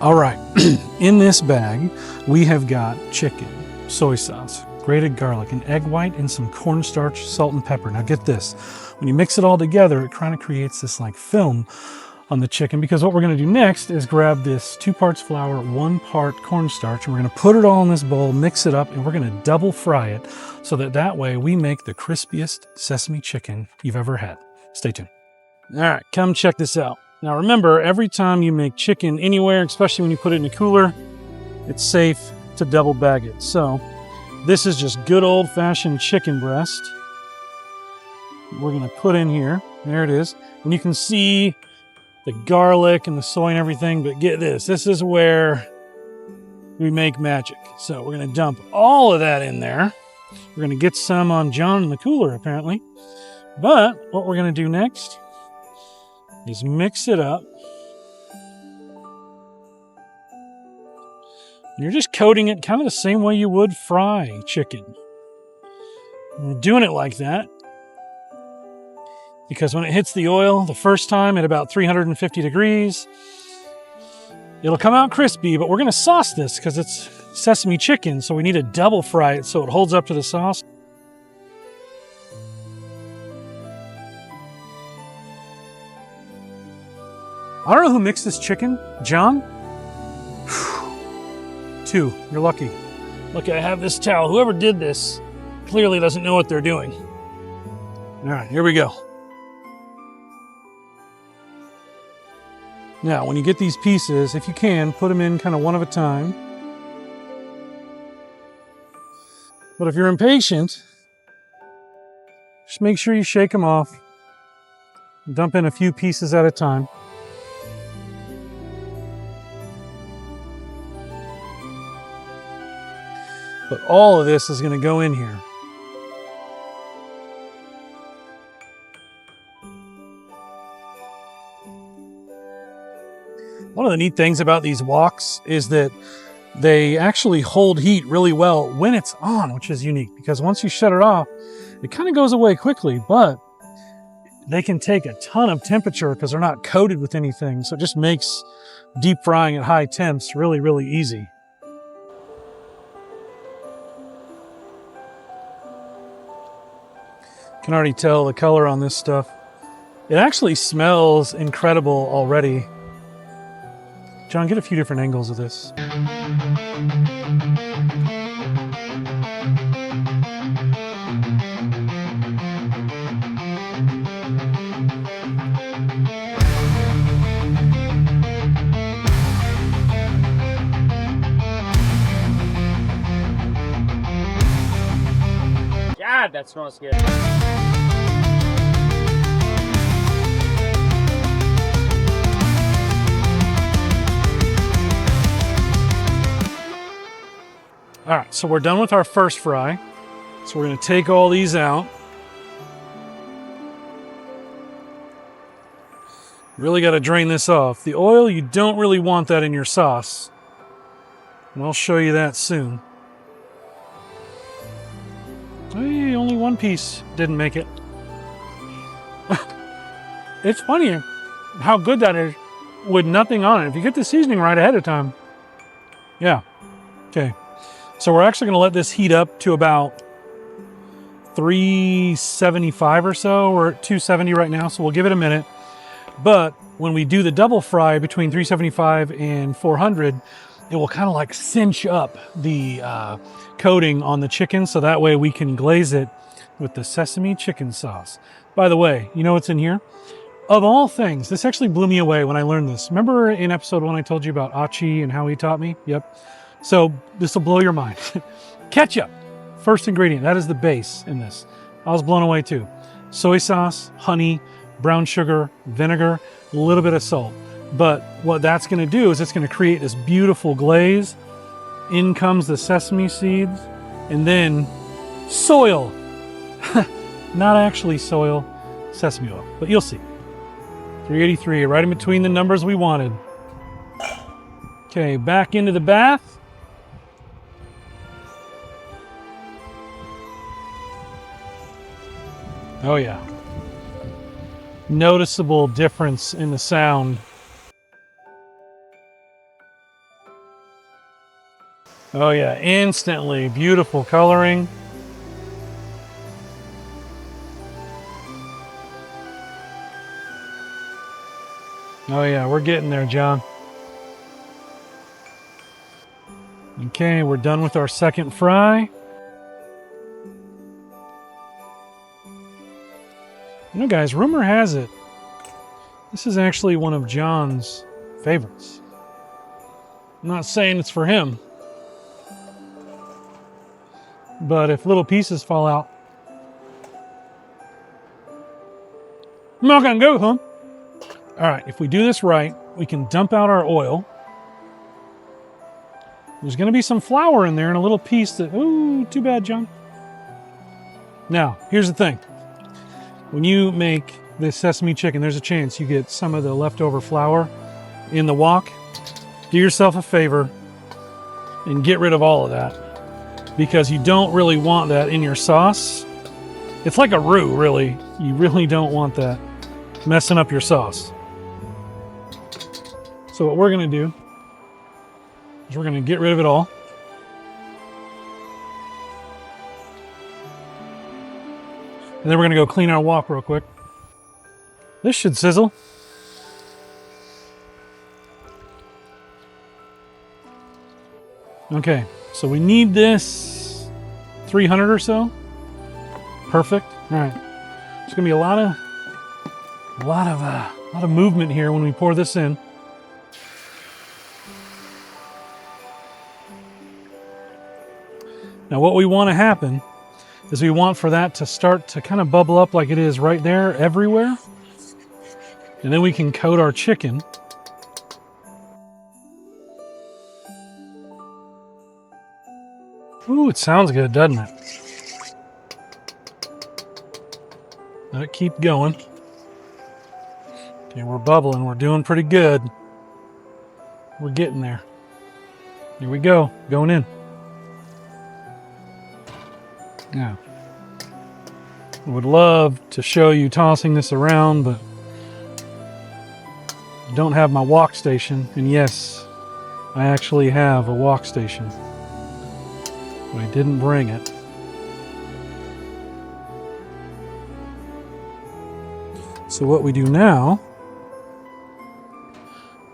All right, in this bag, we have got chicken, soy sauce, grated garlic, an egg white, and some cornstarch, salt, and pepper. Now get this, when you mix it all together, it kind of creates this like film on the chicken, because what we're gonna do next is grab this 2 parts flour, 1 part cornstarch, and we're gonna put it all in this bowl, mix it up, and we're gonna double fry it so that way we make the crispiest sesame chicken you've ever had. Stay tuned. All right, come check this out. Now remember, every time you make chicken anywhere, especially when you put it in a cooler, it's safe to double bag it. So this is just good old-fashioned chicken breast. We're gonna put in here. There it is. And you can see the garlic and the soy and everything, but get this. This is where we make magic. So we're gonna dump all of that in there. We're gonna get some on John in the cooler, apparently. But what we're gonna do next is mix it up. You're just coating it kind of the same way you would fry chicken. We're doing it like that because when it hits the oil the first time at about 350 degrees, it'll come out crispy, but we're going to sauce this because it's sesame chicken, so we need to double fry it so it holds up to the sauce. I don't know who mixed this chicken. John? 2. You're lucky. Lucky I have this towel. Whoever did this clearly doesn't know what they're doing. All right, here we go. Now, when you get these pieces, if you can, put them in kind of one at a time. But if you're impatient, just make sure you shake them off. Dump in a few pieces at a time. But all of this is going to go in here. One of the neat things about these woks is that they actually hold heat really well when it's on, which is unique because once you shut it off, it kind of goes away quickly, but they can take a ton of temperature because they're not coated with anything. So it just makes deep frying at high temps really, really easy. Can already tell the color on this stuff. It actually smells incredible already. John, get a few different angles of this. God, that smells good. All right, so we're done with our first fry. So we're going to take all these out. Really got to drain this off. The oil, you don't really want that in your sauce. And I'll show you that soon. Hey, only one piece didn't make it. It's funny how good that is with nothing on it. If you get the seasoning right ahead of time. Yeah, okay. So we're actually going to let this heat up to about 375 or so. We're at 270 right now, so we'll give it a minute. But when we do the double fry between 375 and 400, it will kind of like cinch up the coating on the chicken, so that way we can glaze it with the sesame chicken sauce. By the way, you know what's in here? Of all things, this actually blew me away when I learned this. Remember in episode 1 I told you about Achi and how he taught me? Yep. So this will blow your mind. Ketchup, first ingredient. That is the base in this. I was blown away too. Soy sauce, honey, brown sugar, vinegar, a little bit of salt. But what that's going to do is it's going to create this beautiful glaze. In comes the sesame seeds, and then soil. Not actually soil, sesame oil, but you'll see. 383, right in between the numbers we wanted. Okay, back into the bath. Oh yeah. Noticeable difference in the sound. Oh yeah, instantly beautiful coloring. Oh yeah, we're getting there, John. Okay, we're done with our second fry. You know, guys, rumor has it, this is actually one of John's favorites. I'm not saying it's for him, but if little pieces fall out, I'm not gonna go with them. All right, if we do this right, we can dump out our oil. There's gonna be some flour in there and a little piece that, ooh, too bad, John. Now, here's the thing. When you make this sesame chicken, there's a chance you get some of the leftover flour in the wok. Do yourself a favor and get rid of all of that, because you don't really want that in your sauce. It's like a roux, really. You really don't want that messing up your sauce. So what we're gonna do is we're gonna get rid of it all. And then we're gonna go clean our wok real quick. This should sizzle. Okay, so we need this 300 or so. Perfect. All right. There's gonna be a lot of movement here when we pour this in. Now, what we want to happen is we want for that to start to kind of bubble up like it is right there everywhere. And then we can coat our chicken. Ooh, it sounds good, doesn't it? Let it keep going. Okay, we're bubbling. We're doing pretty good. We're getting there. Here we go, going in. Now, I would love to show you tossing this around, but I don't have my wok station. And yes, I actually have a wok station, but I didn't bring it. So what we do now,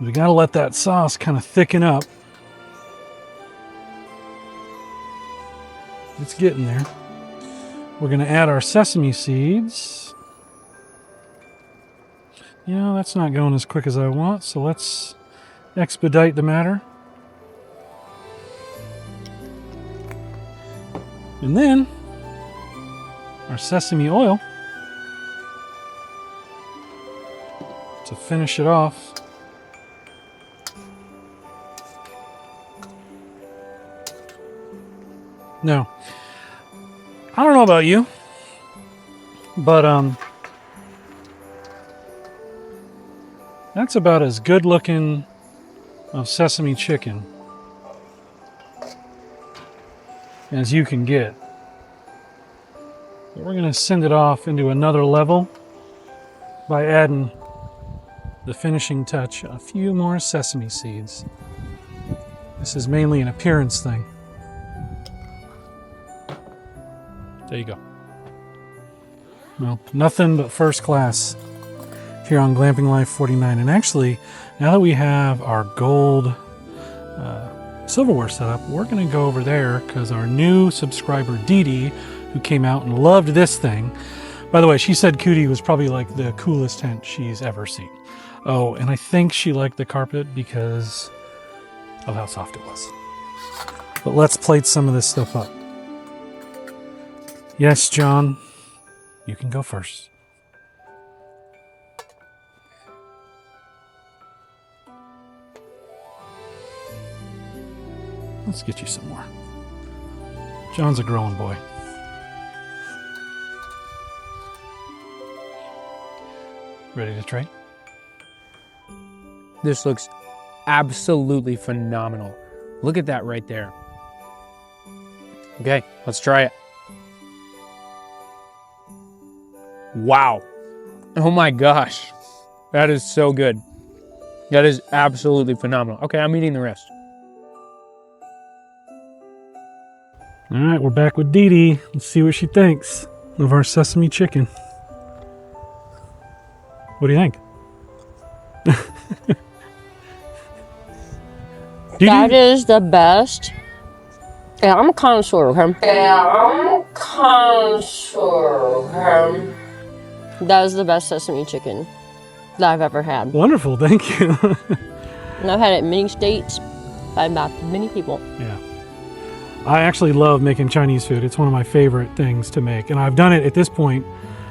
we gotta let that sauce kind of thicken up. It's getting there. We're gonna add our sesame seeds. You know, that's not going as quick as I want, so let's expedite the matter. And then our sesame oil to finish it off. Now, I don't know about you, but that's about as good looking of sesame chicken as you can get. But we're going to send it off into another level by adding the finishing touch, a few more sesame seeds. This is mainly an appearance thing. There you go. Well, nothing but first class here on Glamping Life 49. And actually, now that we have our gold silverware set up, we're going to go over there because our new subscriber, Dee Dee, who came out and loved this thing. By the way, she said Cootie was probably like the coolest tent she's ever seen. Oh, and I think she liked the carpet because of how soft it was. But let's plate some of this stuff up. Yes, John, you can go first. Let's get you some more. John's a growing boy. Ready to trade? This looks absolutely phenomenal. Look at that right there. Okay, let's try it. Wow. Oh my gosh. That is so good. That is absolutely phenomenal. Okay, I'm eating the rest. All right, we're back with Dee Dee. Let's see what she thinks of our sesame chicken. What do you think? That is the best. Yeah, I'm a connoisseur, okay? That is the best sesame chicken that I've ever had. Wonderful, thank you. And I've had it in many states by many people. Yeah. I actually love making Chinese food. It's one of my favorite things to make. And I've done it at this point.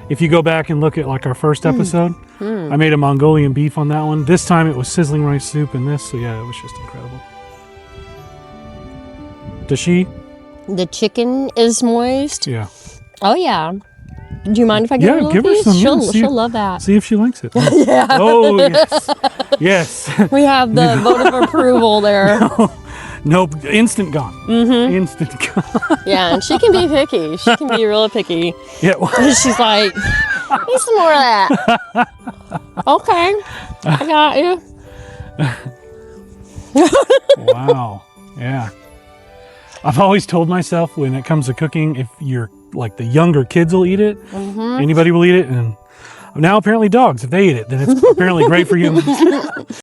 If you go back and look at like our first episode, I made a Mongolian beef on that one. This time it was sizzling rice soup and this. So yeah, it was just incredible. Does she? The chicken is moist. Yeah. Oh, yeah. Do you mind if I give her a little give her piece? some. Yeah, She'll love that. See if she likes it. Yeah. Oh, yes. Yes. We have the vote of approval there. Nope. Instant gone. Mm-hmm. Instant gone. Yeah, and she can be picky. She can be real picky. Yeah. She's like, need some more of that. Okay. I got you. Wow. Yeah. I've always told myself when it comes to cooking, if you're like the younger kids will eat it, anybody will eat it. And now apparently dogs, if they eat it, then it's apparently great for humans.